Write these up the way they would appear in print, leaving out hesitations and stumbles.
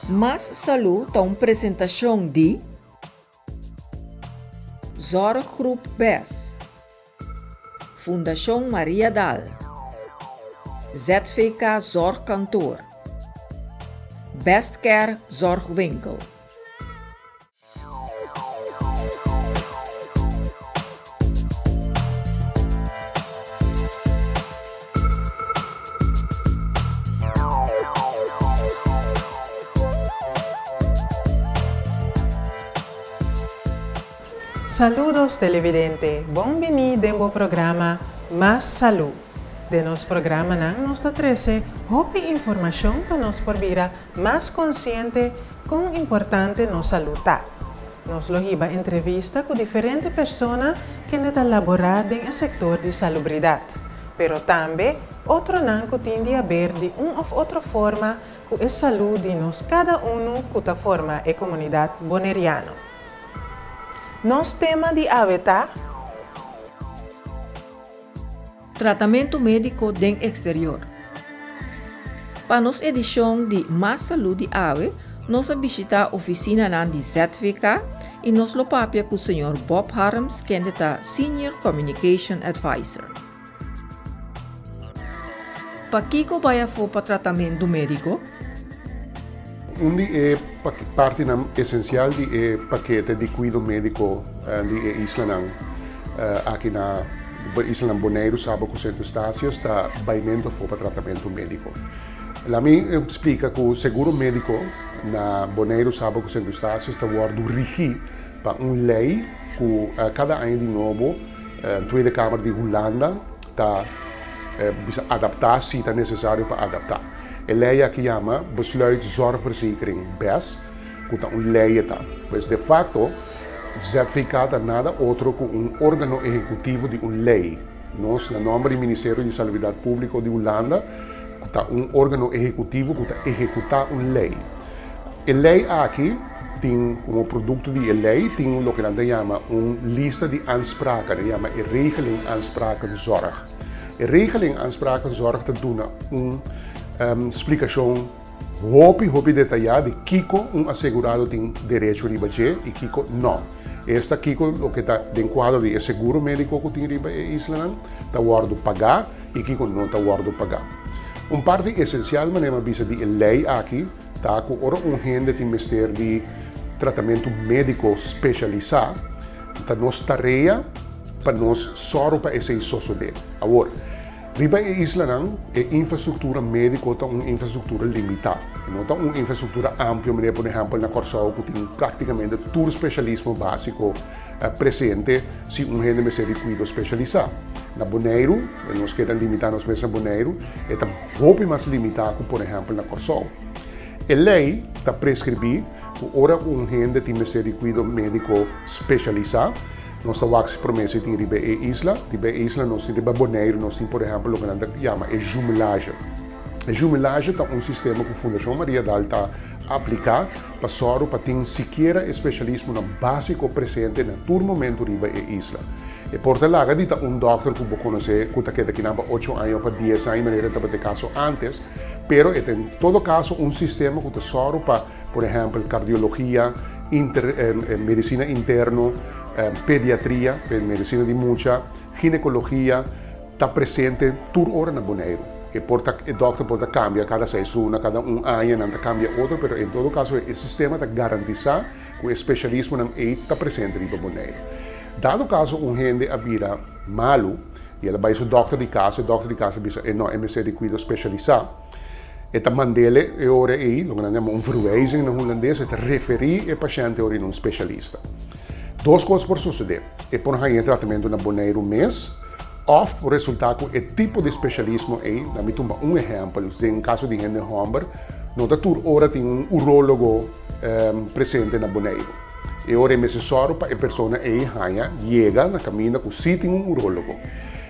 Mas Saúde está uma apresentação de Zorggroep BES, Fundação Maria Dal, ZVK Zorgkantoor, Best Care Zorgwinkel. Saludos televidente, bem-vindo ao programa Mais Saúde. De nosso programa nos oferece informação para nos porvir mais consciente com importante nossa saúde. Nos logiba entrevista com diferentes pessoas que laboram no setor de salubridade, pero também outro não que tem a ver de uma ou outra forma com a saúde de nós cada que forma a comunidade boneriana. Nosso tema de hábitat: tratamento médico do exterior. Para nossa edição de Mais Saúde de Ave, nós visitamos a oficina de ZVK e nos lopapia com o Sr. Bob Harms, que é Senior Communication Advisor. Para que vai para tratamento médico? É parte essencial do paquete de cuidado médico de Isla aqui na Isla Bonaire, sabe que o Centro Estácio está baimento para tratamento médico. Lá me explica que o seguro médico na Bonaire, sabe que o Centro Estácio está guardando rigir para uma lei que cada ano de novo a Tweede Kamer de Holanda está adaptar se está necessário para adaptar. A lei que chama Besluit Zorgverzekering BES, que é uma lei. Mas de facto, ZVK é nada outro que órgão executivo de uma lei. Nós, no nome do Ministério de Saúde Pública de Holanda, é órgão executivo que executa uma lei. A lei aqui tem como produto de lei tem o que a gente chama uma lista de aanspraken, que chama a regeling aanspraken zorg. A regeling aanspraken zorg te doen explicação hopi detalhada de Kiko assegurado tem direito de bater e Kiko não. Esta Kiko o que está dentro quadro de seguro médico que tem riba em Isla está guardo pagar e Kiko não está guardo pagar. Parte essencial maneira visa de lei aqui está com gente tem ministério de tratamento médico especializado está nos tarefa para nós só para esse sociedade. Agora riba em Isla a infraestrutura médica é uma infraestrutura limitada. Não é uma infraestrutura ampla, por exemplo, na Corsol, que tem praticamente todo o especialismo básico presente se gente me ser cuidado especializado. Na Bonaire, nós queremos limitar nos meses na Bonaire, é muito mais limitado, por exemplo, na Corsol. A lei está prescrever que ora gente tem que ser cuidado médico especializado. Nós temos promessa de riba em Isla, nós temos Bonaire, nós temos, por exemplo, o que a gente chama de jumelagem. A jumelagem é um sistema que a Fundação Maria Dal está aplicando para ter sequer especialismo básico presente no todo momento riba em Isla. E por lá, doctor que você conhece, que está aqui há 8 anos ou 10 anos, maneira de caso antes, pero em todo caso sistema que está só para, por exemplo, cardiologia, medicina interna, pediatria, medicina de mucha, ginecologia, está presente toda hora na Bonaire. E o doctor pode cambiar cada 6 anos, cada ano, não cambia outro, mas em todo caso, o sistema está garantindo que o especialismo não está presente na Bonaire. Dado o caso, gente vira malo, e ela vai ao doctor de casa diz, não, é de cuidado especializado. Eta mandele e ora aí, lo que nós chamamos verwijzing no holandês, é referir o paciente a um especialista. Duas coisas por suceder. E por aí tratamento na Bonaire mês, ou por resultar com o tipo de especialismo aí, na me tumba exemplo, em caso de gente Humber, no doutor ora tem urólogo presente na Bonaire. E ora é necessário para a pessoa aí chega na caminho com se tem urólogo.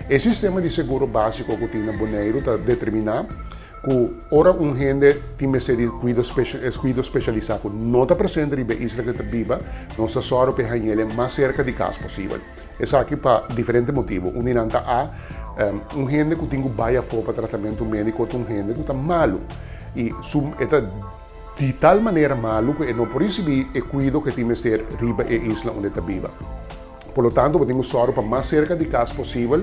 O sistema de seguro básico que tem na Bonaire está determinado que ora gente tem que ser cuidado especializado não está presente na isla que está viva, não está só para ele mais cerca de casa possível. Isso aqui para diferentes motivos. Gente que tem que ir para tratamento médico, gente que está malo. E de tal maneira malo que não pode receber o cuidado que tem que ser riba e isla onde está viva. Por lo tanto, podemos sorrir para mais cerca de casa possível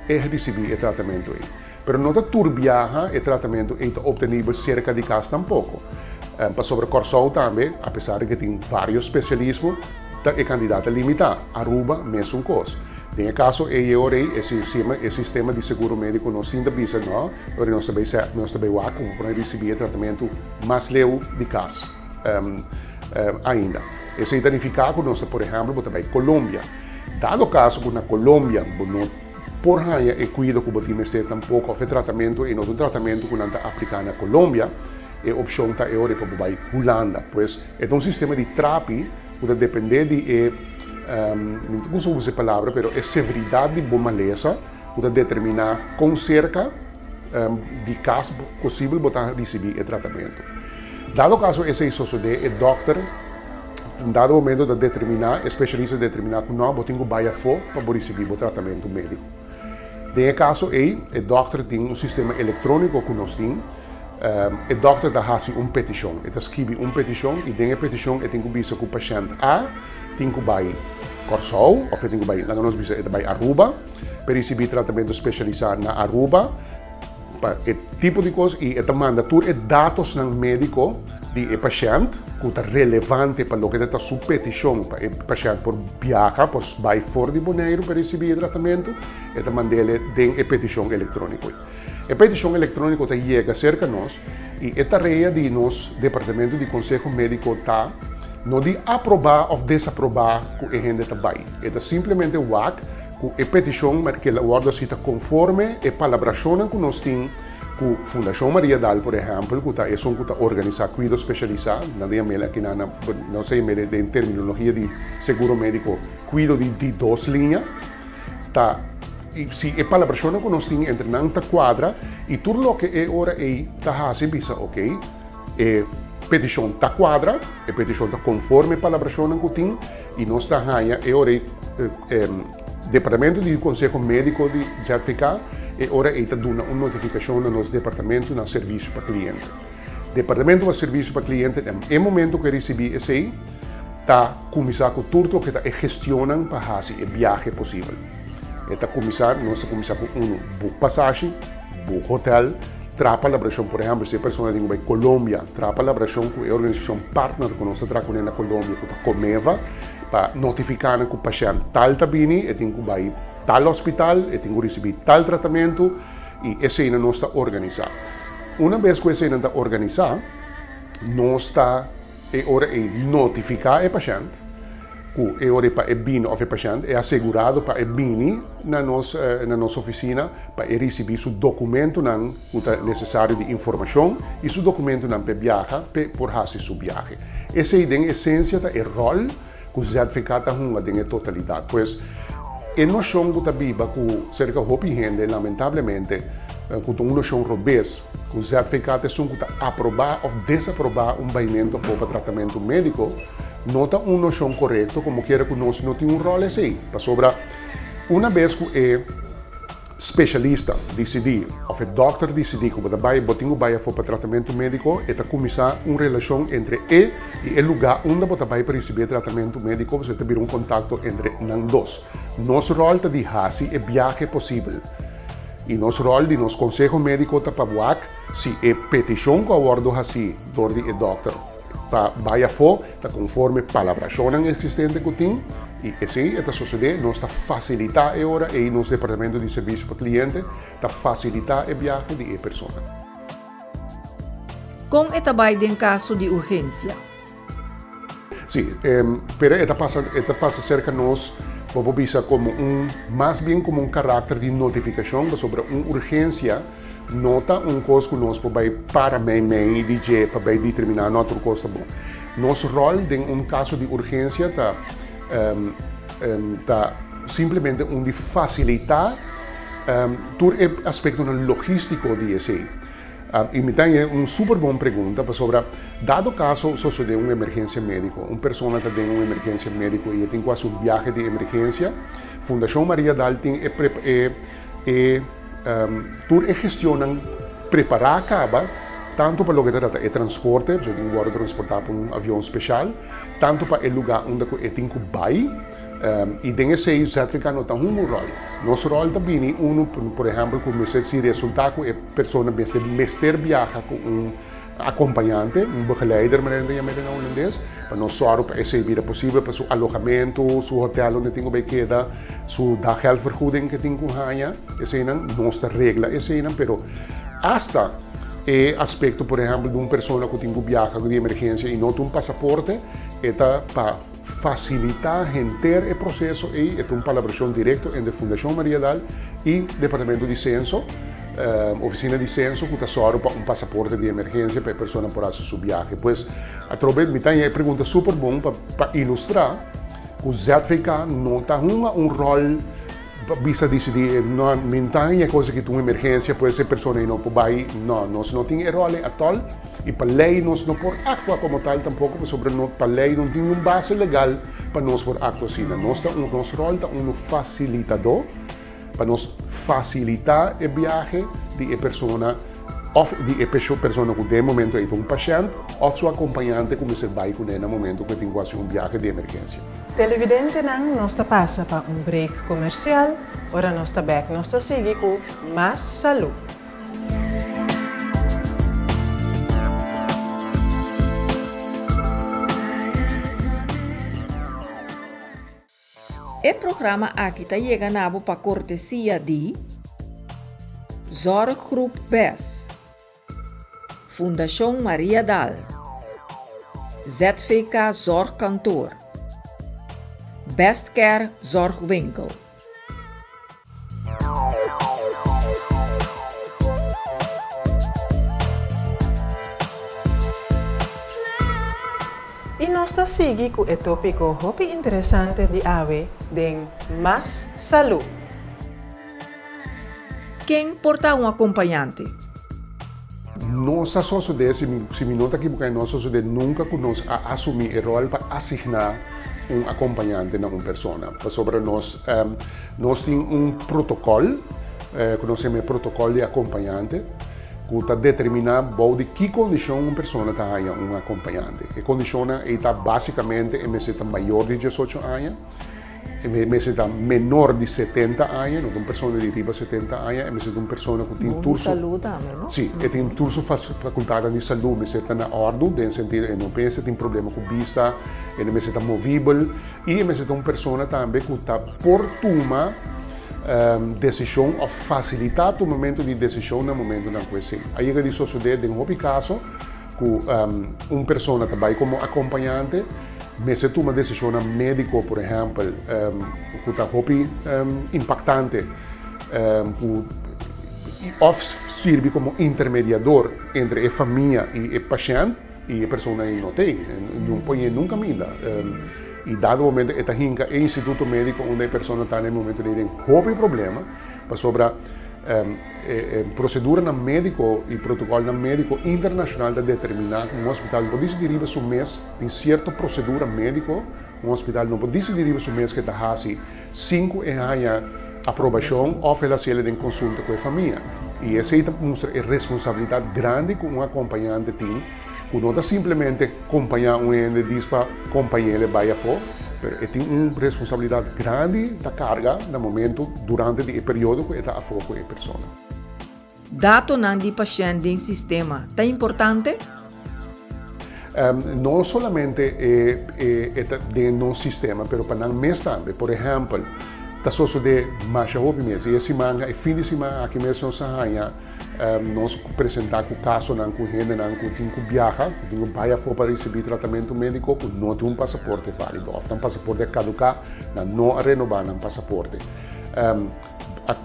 e receber o tratamento aí. Pero não está turbiaja o tratamento e está obtenido cerca de casa tampouco. Para sobre Corsol também, apesar de que tem vários especialismos, é candidato limitado. Aruba, mesmo coisa. Tem caso, esse sistema de seguro médico não se avisa, não, porque nós também como para receber tratamento mais leve de caso ainda. Esse identificado, nós, por exemplo, também Colômbia. Dado caso que na Colômbia, por raia e cuido que você tem tampouco o tratamento e não o tratamento que nós aplicamos na Colômbia, a opção está agora para a Holanda, pois é um sistema de terapia que depende de não uso essa palavra, mas é severidade de boa maleza que determinar com cerca de caso possível para receber o tratamento. Dado caso esse sucede, o doutor em dado momento de determinar, especialista determinar que não, você vai para receber o tratamento médico. Nesse caso, o doutor tem sistema eletrônico que nós temos. O doutor faz uma petição, ele escreve uma petição e nessa petição ele tem que dizer que o paciente A tem que ir Corsol, ou tem que ir, nós dizemos, vai Aruba, para receber tratamento especializado na Aruba, o tipo de coisa, e ele manda todos os dados do médico do paciente, que é relevante para o que está sua petição, para o paciente por viajar, por vai fora de Bonaire para receber o tratamento, ele manda ele a petição eletrônica. A petição eletrônica chega cerca de nós e a tarefa de nosso departamento de conselho médico está não de aprovar ou desaprovar que a gente está bem. É simplesmente o que a petição que a ordem está conforme a palabração que nós temos com a Fundação Maria Dal, por exemplo, que está organizando cuidado especializado, não sei em terminologia de seguro médico, cuidado de duas linhas, tá? E se a palavra que nós temos entre nanta quadra e tudo o que é hora aí está a ser vista, ok? A petição está quadra, a petição está conforme a palavra que tem e nós está ganha é hora departamento de conselho médico de certificar é hora aí está dando uma notificação no nosso departamento na serviço para cliente. Departamento de serviço para cliente é o momento que recebi esse aí está começando com tudo que está gestionando para fazer a viagem possível. Nós começamos com book passagem, book hotel, tra palabração, por exemplo, se a pessoa tem Colômbia, tra palabração com a organização partner que nós trabalhamos na Colômbia, que está Comeva, para notificar que o paciente tal está vindo, e tem que ir tal hospital, e tem que receber tal tratamento, e esse ainda não está organizado. Uma vez que esse ainda está organizado, nós está notificar o paciente, que é hora para vir ao paciente, é assegurado para vir na nossa oficina para receber seu documento que é necessário de informação e seu documento para viajar, por fazer sua viagem. Essa é a essência do rol que o certificado tem na totalidade. Pois, a noção que está viva, que cerca de gente, lamentavelmente, com uma noção robês, que o certificado é aprovar ou desaprovar pagamento para tratamento médico, não está uma noção correta, como quer que nós não temos rol assim. Para sobrar, uma vez que o especialista decidir, ou o doutor decidir que você vai para tratamento médico, está começar uma relação entre ele e o lugar onde você vai para receber tratamento médico, você tem um contato entre os dois. Nosso rol é de fazer a viagem possível. E nosso rol de nosso conselho médico é para ver se a petição que a ordem assim, do doutor, vai fora, está conforme a palabração existente que tem, e assim está sucedendo, nós está facilitar agora e nosso departamento de serviço para cliente está facilitar a viagem de pessoa. Com o trabalho em caso de urgência. Sim, pero esta passa cerca de nós, vamos pensar como mais bem como caráter de notificação sobre uma urgência. Nota coisa que nós podemos para mim DJ para determinar outra coisa bom. Nosso rol em caso de urgência está simplesmente de facilitar todo o aspecto logístico de esse. E me tem uma super boa pergunta sobre, dado caso sucede uma emergência médica, uma pessoa tem uma emergência médica e tem quase viagem de emergência, Fundação Maria Dal tem tudo gestionam preparar acaba tanto para o que trata é transporte, você tem que transportar por um avião especial, tanto para o lugar onde é tem que vai, e tem esse certificado não tem um rol. Nosso rol também por exemplo, como se resulta que a pessoa mestre viaja com acompanhante, begeleider, mas ainda é holandês, para nós só para esse vida possível, para seu alojamento, seu hotel onde tem que quedar, sua daggeldvergoeding que tem que ganhar, essa é nossa regra, essa é, pero hasta o aspecto, por exemplo, de uma pessoa que tem que viajar de emergência e não tem um passaporte, é para facilitar o processo e é uma colaboração direta entre a Fundação Maria Dal e o Departamento de Censo, oficina de censo que está só para um passaporte de emergência para a pessoa poder fazer viagem. Pois, através de uma pergunta super bom para ilustrar que o ZVK não está um rol bisa decidir não mentanha coisa que tem uma emergência pode ser pessoa não pode não nós não tem rol atual e para lei nós não pode actuar como tal tampouco sobre não para lei não tem uma base legal para nós por actuar assim nosso rol é um facilitador para nós facilitar a viagem de pessoa de pessoa que de momento é um paciente ou seu acompanhante como se vai com ele no momento que tem que fazer viagem de emergência. Televidente nang nós passa para um break comercial, ora nós back nós sigue com mais saúde. O programa aqui está chegando para cortesia de Zorggroep BES, Fundação Maria Dal, ZVK Zorgkantoor, Best Care Zorgwinkel. E nós seguimos com o tópico muito interessante de AVE de mais saúde. Quem porta um acompanhante? Nossa sociedade, se me nota aqui, porque nossa sociedade nunca conosco assumir o rol para assignar um acompanhante a uma pessoa. Sobre nós temos protocolo, que nós chamamos protocolo de acompanhante, que está determinado de que condição uma pessoa está um acompanhante. A condição está basicamente em maior de 18 anos, em menor de 70 anos, não uma pessoa de riba 70 anos, uma pessoa que tem turso saúde também, não? Sim, tem turso faculdade de saúde, mas está na ordem, no sentido que não pensa tem problema com vista, ele está movível e mas é uma pessoa também que está por tomar decisão ou facilitar o momento de decisão no momento da coisa. Aí é que sucede em um caso que uma pessoa trabalha como acompanhante, mas se toma decisão médico, por exemplo, que está muito impactante, ou serve como intermediador entre a família e o paciente, e a pessoa não tem, não põe nunca caminho. E dado o momento, está hinca o instituto médico onde a pessoa está no momento de ter problema, para sobre procedura na médico e protocolo na médico internacional de determinar que um hospital pode decidir o mês em certa procedura médico, um hospital não pode decidir o mês que está assim 5 anos aprovação ou fazer em consulta com a família. E essa mostra a responsabilidade grande que um acompanhante tem, que não está simplesmente acompanhar um ente diz para acompanhar ele vai a fora, mas tem uma responsabilidade grande da carga no momento durante o período que está a fora com a pessoa. Dato não de paciente em sistema, é importante? Não somente de nosso sistema, mas para o mês também. Por exemplo, está sucedendo mais rápido mês. E esse semana, e fim de semana, aqui mesmo nós apresentamos o caso de gente que tem que viajar, que tem que vai para receber tratamento médico, que não tem um passaporte válido. Ou tem um passaporte caducado, não renovar um passaporte.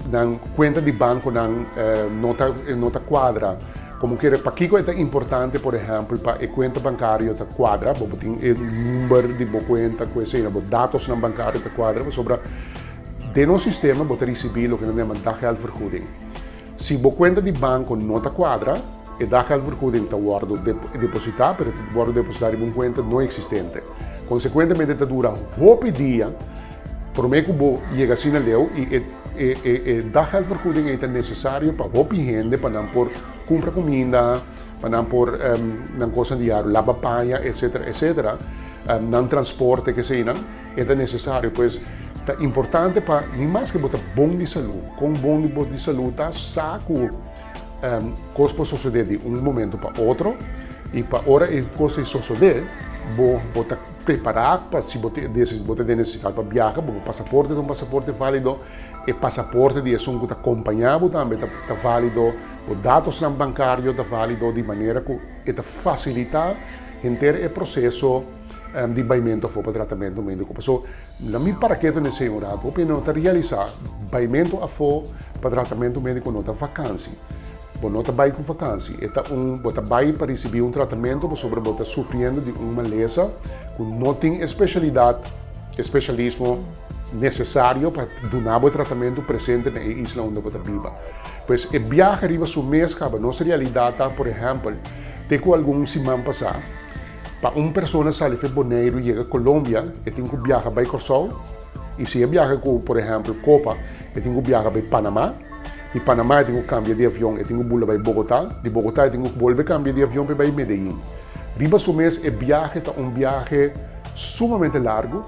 Na conta de banco, na nota quadra, como que para que é importante, por exemplo, para a conta bancária da quadra, você tem o número de conta, os dados na bancária da quadra, sobre de nosso sistema, você recebe o que nós chamamos de daggeldvergoeding. Se a conta de banco não está quadra, a daggeldvergoeding está depositada, mas o depositar em uma conta não existente. Consequentemente, está dura um dia, por meio que você chega assim a leu, e daggeldvergoeding é necessário para a gente, para não por comprar comida, para por não coisa diário, lavapanha, etc. Não transporte que seja, é necessário, pois é importante para nem mais que botar bom de saúde, com bom de saúde, tá saco coisas pode suceder de momento para outro e para hora e coisa suceder, botar preparar para se botar de necessidade para viajar, o passaporte válido e passaporte de assunto está acompanhado também está válido, o dados bancários está válido de maneira que está facilitar inteiro o processo de baimento para tratamento médico. So, na minha paraqueta nesse segurado, o não está realizar baimento para tratamento médico não está vacância. Não está bem com vacância. Está bem para receber tratamento sobre você sofrendo de uma lesa que não tem especialismo necessário para dar o tratamento presente na isla onde você vive. Pois, o viaje arriba a mês, nossa realidade, por exemplo, tem que algum semana passar. Para uma pessoa sair de Bonaire e chegar a Colômbia, tem que viajar para Corsol. E se viaja com, por exemplo, Copa, tem que viajar para Panamá. De Panamá, tem que cambiar de avião e tem que voar para Bogotá. De Bogotá, tem que voltar a cambiar de avião para Medellín. Riba do mês, o viaje é viaje sumamente largo.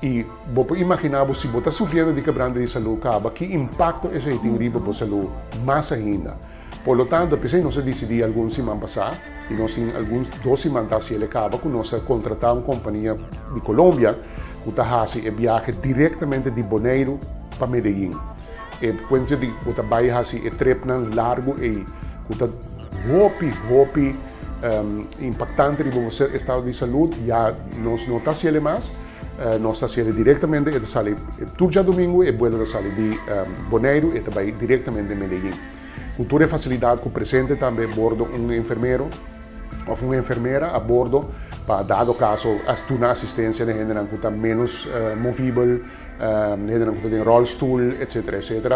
E você imaginar se você está sofrendo de quebrança de saúde, que impacto esse tem riba para a saúde mais ainda. Por lo tanto, pensei nós decidir alguns semana passar e nós em alguns 2 semanas se ele acaba com nós contratar uma companhia de Colômbia que está fazendo o viagem diretamente de Bonaire para Medellín. E quando você vai fazer o trip largo e está hopi impactante para o seu estado de saúde, já nós não está sendo mais. Nós está sendo diretamente, ele sai todo domingo e vuelve sair de Bonaire e vai diretamente de Medellín. Cultura e facilidade com presente também a bordo enfermeiro ou uma enfermeira a bordo para, dado caso, uma assistência de gente que está menos movível, gente que tem rollstool, etc.,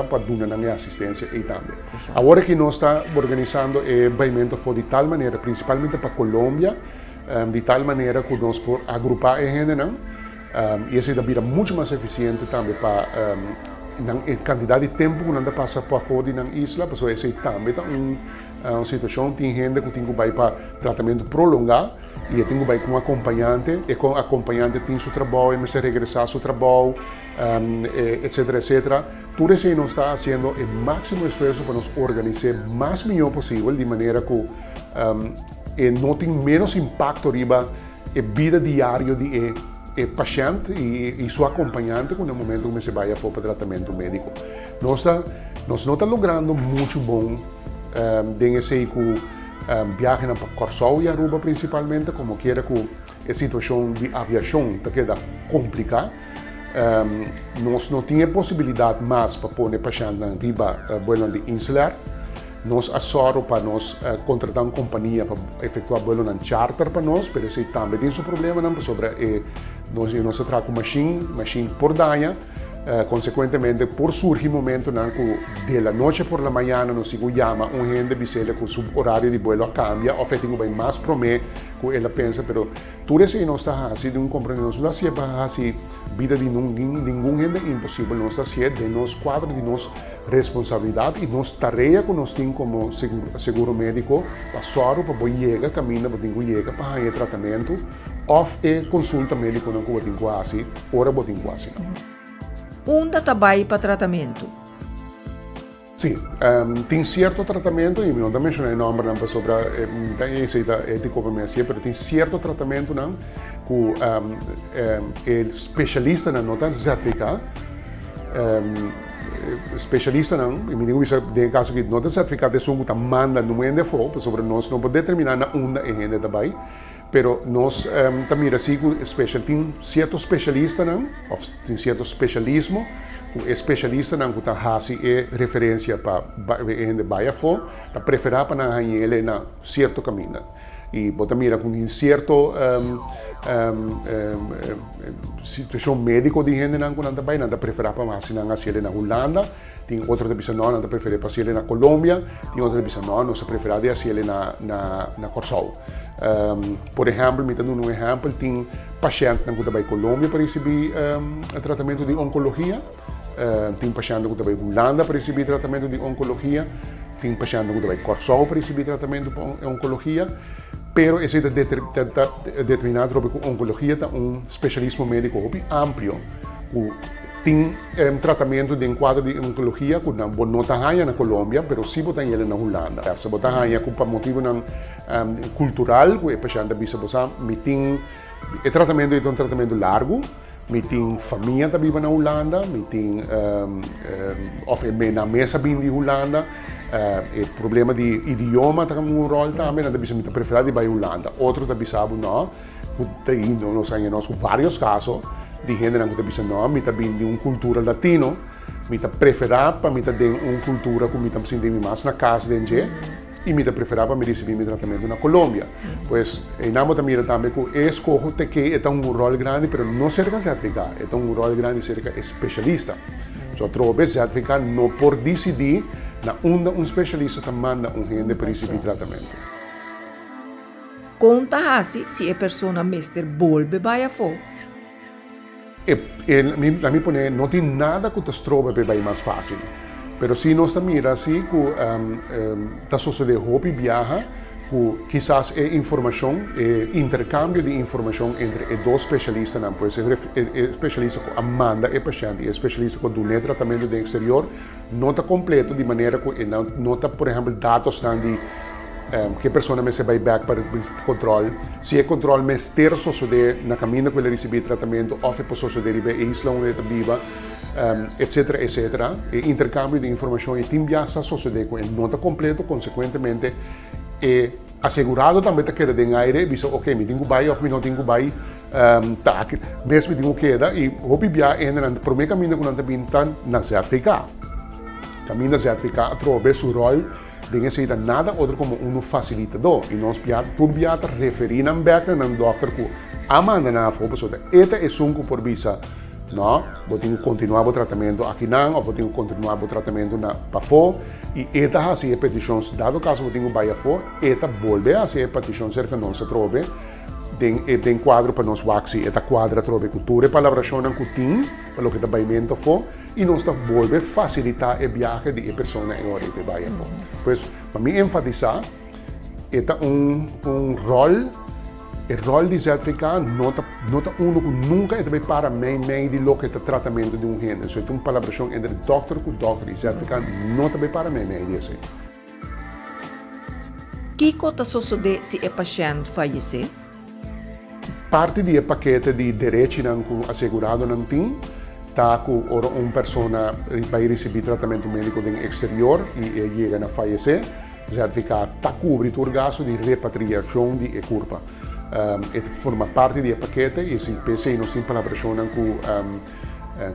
para dar uma assistência e também. Agora que nós estamos organizando o baimento foi de tal maneira, principalmente para Colômbia, de tal maneira que nós podemos agrupar a gente, e isso vai muito mais eficiente também para a quantidade de tempo que nós passa para fora na isla, porque isso também é uma situação tem gente que tem que ir para tratamento prolongado e tem que ir com um acompanhante e com o acompanhante tem seu trabalho, mas regressar ao seu trabalho, etc. Tudo isso nós está fazendo o máximo esforço para nos organizar o mais melhor possível, de maneira que não tem menos impacto riba a vida diária de paciente e seu acompanhante no momento que se vai para o tratamento médico. Nós não estamos logrando muito bom desse viagem para Corsol e Aruba principalmente, como quiera que a situação de aviação está queda complicada. Nós não tínhamos possibilidade mais para pôr o paciente na riba de insular. Nós assoro para nós contratar uma companhia para efetuar voo em charter para nós, mas isso também tem seu problema sobre nós traz com machine por dia, consequentemente por surgir momento que da noite por la mañana nos chama gente bisela com seu horário de voo cambia, ou tem bem mais prometer que ela pensa, mas tudo isso não está assim de compreensão, nós não para assim vida de nenhum gente impossível, nós está assim de nós quadro de nós responsabilidade e nós tarefa que nós temos como seguro médico para soro para chegar caminho para chegar para fazer tratamento ou consulta médica não que tem quase ora botem quase. Onde trabalha para tratamento? Sim, tem certo tratamento, e não mencionei o nome sobre a receita ética para mim, mas tem certo tratamento que o especialista não está certificado, especialista não, e me digo isso de caso que não está certificado de som que manda no mundo fora, sobre nós não podemos determinar onde é gente também, pero nós também assim tem certo especialista ou tem certo especialismo, o especialista que está fazendo referência para gente vai fora, está preferado para ele na certo caminho. E você mira com certo situação médica de gente que também está preferado para fazer na Holanda, tem outro que diz não, está preferado para fazer na Colômbia, tem outro que diz não está preferado para fazer na Corsol. Por exemplo, me dando um exemplo, tem paciente que está na Colômbia para receber tratamento de oncologia, tem paciente que está na Holanda para receber tratamento de oncologia, tem paciente que vai corso para receber tratamento para oncologia, pero esse é determinado com oncologia tá especialismo médico amplo, tem tratamento de quadro de oncologia que não bota na Colômbia, pero sim bota ele na Holanda. Se bota por motivo cultural, que o paciente bisa bosa, tem tratamento é tratamento largo. Me tem família que vive na Holanda, me tem na mesa bem de Holanda, o problema de idioma tem um rol também, não deve ser preferido para a Holanda. Outro deve saber não, nós com vários casos de gente que deve ser não, me tem de uma cultura latino, me tem preferir para me ter uma cultura que me tem sentido mais na casa de e me preferia para me receber meu tratamento na Colômbia. Pois, nós também também que escolho que é um rol grande, mas não cerca certificado, é um rol grande cerca especialista. Só trobe certificado não por decidir na um especialista que manda gente para receber tratamento. Conta assim se a pessoa mestre volve para fora. A mim pone não tem nada que te trobe para mais fácil. Pero se nós mira assim que está sucedendo hopi viaja, que quizás é informação, intercâmbio de informação entre dois especialistas, não pode ser especialista que manda o paciente e especialista que do tratamento do exterior, não está completo de maneira que não está, por exemplo, dados de que a pessoa me se vai back para o controle, se é controle me ter suceder na caminho que ele recebe tratamento, ou se pode suceder em isla onde ele vive, etc, etc. E intercâmbio de informação e timbiaça suceder com ele não está completo, consequentemente, é assegurado também que queda em aire, visa, ok, me tenho que ir, ou me não tenho que ir, tá, mesmo me tenho que queda, e o bia ainda para o meu caminho que não está bem na certificar. Caminho da certificar, através do rol, não seja nada outro como um facilitador. E nós por biata referir na beca na doutor que amanda na fopa sobre. Esta é sunco por visa. Não, vou ter que continuar o tratamento aqui não, ou vou ter que continuar o tratamento na para fora. E esta assim é petição, dado caso vou ter que ir fora, esta volve a ser petição cerca não se trove. Tem quadro para nós waxi, esta quadra trove cultura para elaboração que tem, para o que está baimento for, e nós está volve facilitar o viagem de pessoa em hora que vai for. Pois, para mim enfatizar, este rol, o rol de certificado nota uno que nunca vai para meio de lo que está tratamento de gente. Isso é uma colaboração entre doutor com doutor e certificado não vai para meio disso. Que está sucedendo se o paciente falecer? Parte do paquete de direitos que assegurado não tem, está com uma pessoa vai receber tratamento médico no exterior e chega a falecer, certificado está cobrindo o gasto de repatriação de curva. Forma parte do paquete e se pensa em uma colaboração com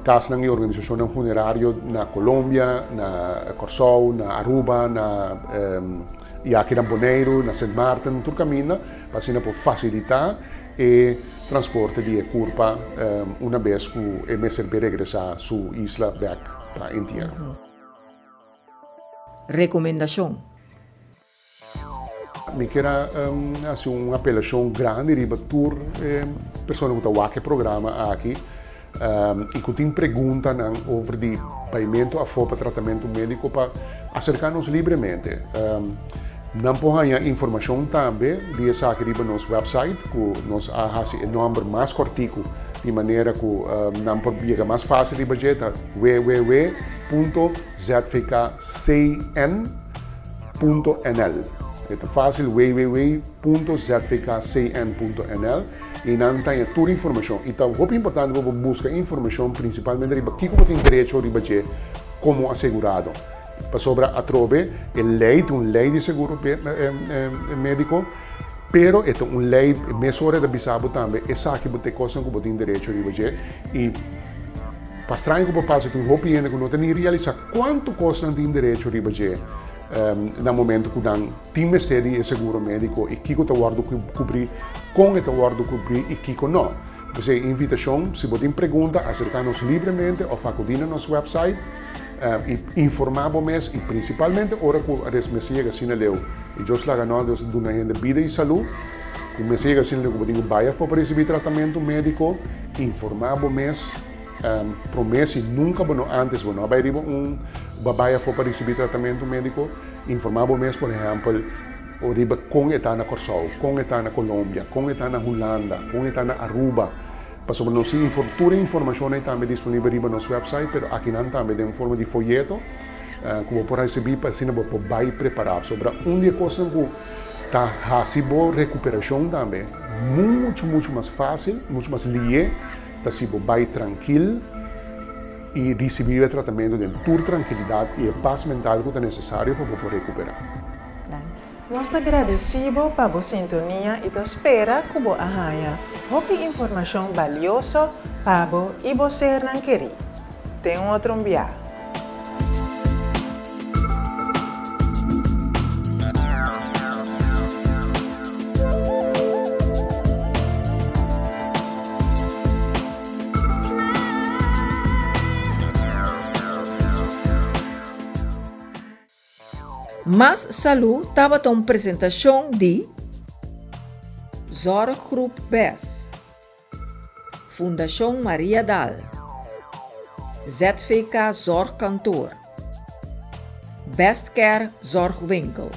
casa e organização funerária na Colômbia, na Corsol, na Aruba, e aqui na Bonaire, na St. Martin, tudo caminho para facilitar e transporte de curva uma vez que o mestre regressar a sua isla back para inteiro. Recomendação. Me quero fazer uma apelação grande para todas as pessoas que estão aqui no programa aqui e que têm perguntas sobre o pagamento a fora para tratamento médico para acercar-nos livremente. Não podem informação também de essa aqui no nosso website, que nós temos o número mais curtico, de maneira que não pode chegar mais fácil de budget, www.zvkcn.nl. É fácil, www.zvkcn.nl e não tem toda a informação. Então, é importante buscar informação, principalmente sobre o que tem direito de budget como assegurado. Sobre a trove, uma lei de seguro médico, pero é uma lei mesura de bisabo também, essa que você costa que você tem direito de budget e para estranho que você passa tem uma opinião que não tem realizar quanto custa tem direito de budget no momento que não tem ministério de seguro médico e que você guarda cobrir, com você guarda cobrir e que não. Você invitação, se você tem pergunta, acercar-nos livremente ou faculdade no nosso website. Informamos e principalmente ora que a resmessia assim leu e Deus lá ganhou Deus do na vida e saúde que me siga assim leu que digo vai para receber tratamento médico informamos promessa nunca bueno antes bueno vai riba babaya for para receber tratamento médico, informabo mesmo, por exemplo, o riba kung está na Corsol, kung está na Colômbia, kung está na Holanda, kung está na Aruba. Para sobre nós toda a informação também disponível riba no nosso website, pero aqui não também em forma de folheto, como por receber para assim não vai preparar sobre dia coisa que está fácil recuperação também, muito mais fácil, muito mais lié, está se vai tranquilo e receber o tratamento de toda tranquilidade e a paz mental que é necessário para poder recuperar. Nós agradecemos para a sua sintonia e espera que você arranha informação valiosa para você e você não querer. Tem outro enviar. Mas Salu estava uma apresentação de Zorggroep BES, Fundação Maria Dal, ZVK Zorgkantoor, Bestcare Zorgwinkel.